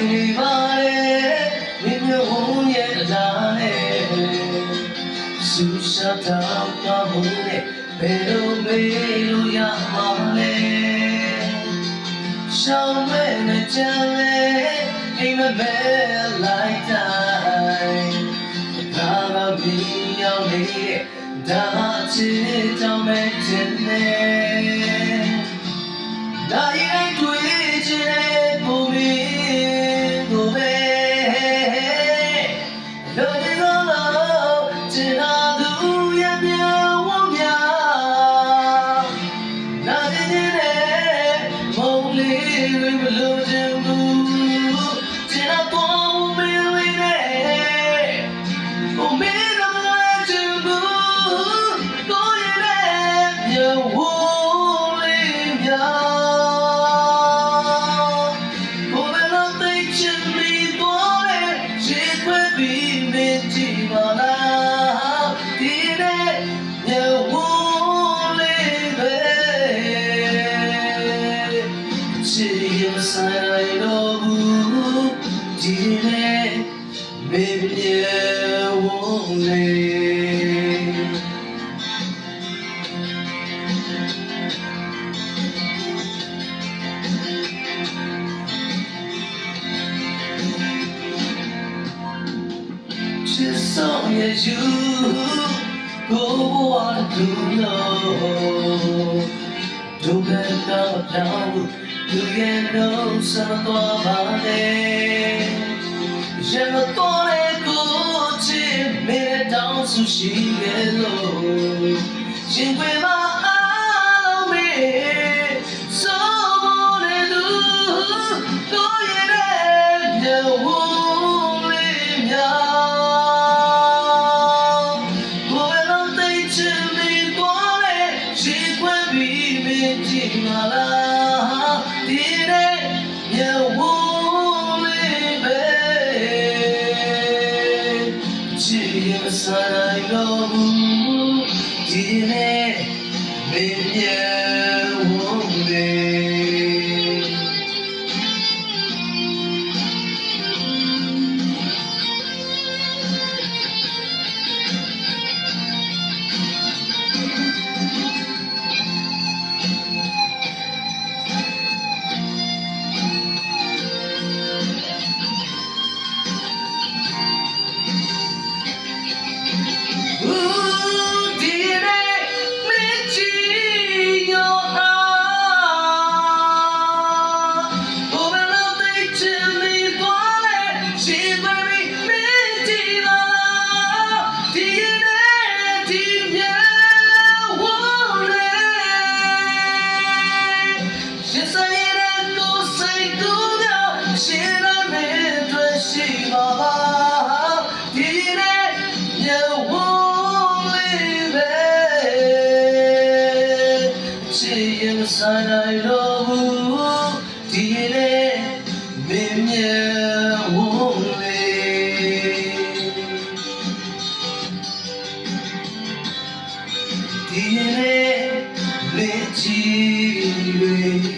နေပါတယ်မင်းမျိုးရဲ့အလားနဲ့ဆူရှာတော့တော့ဘူးနဲ့ဘယ်လိုမေးလို့ရမှာလဲရှောင်းမဲ့နဲ့ကြံလဲအိမ်မပဲလိုက်တိုင်းဒါကမီးရောက်နေတဲ့ဒါချစ်ကြောင့်ပဲတင်နေဒါရင်တွေ့ချင်တဲ့ပုံမီကိုပဲလို့ဒီလိုချင်တာသူရဲ့မြေဝုန်းများနာကျင်တဲ့မုန်းလေးတွေမလို့ချင်ဘူးချင်တာပေါ်မီလေးနဲ့ကိုမီတော့ချင်ဘူးကိုရဲ့မြေဝုန်းလေးများဆိုင်တော့ဘူးဒီနေ့မေမြေဝုန်းလေးချစ်ဆုံးရဲ့ယူကိုဝါတူလို့ဒုက္ခတော့ပြောင်းသူရဲ့နှုတ်ဆက်သွားပါလေရင်မတော်တဲ့ကိုချစ်မေးတောင်းဆူရှိရဲ့လို့ရင်ခွေမအားလုံးမေးစိုးမနေသူကိုရဲ့မြေဝုန်းလေးများကိုယ်လုံးသိချင်ပြီးသွားလေရင်ခွေပြီးမင်းကြည့်မလားဒီနေ့မြေဝုန်းလေးပဲချစ်ရင်မဆိုင်တော့ဘူးဒီနေ့မင်းမြေဝုန်းလေးဆိုင်နိုင်တော့ဘူးဒီနေ့မင်းမြေဝုန်းလေးဒီနေ့မင်းကြည့်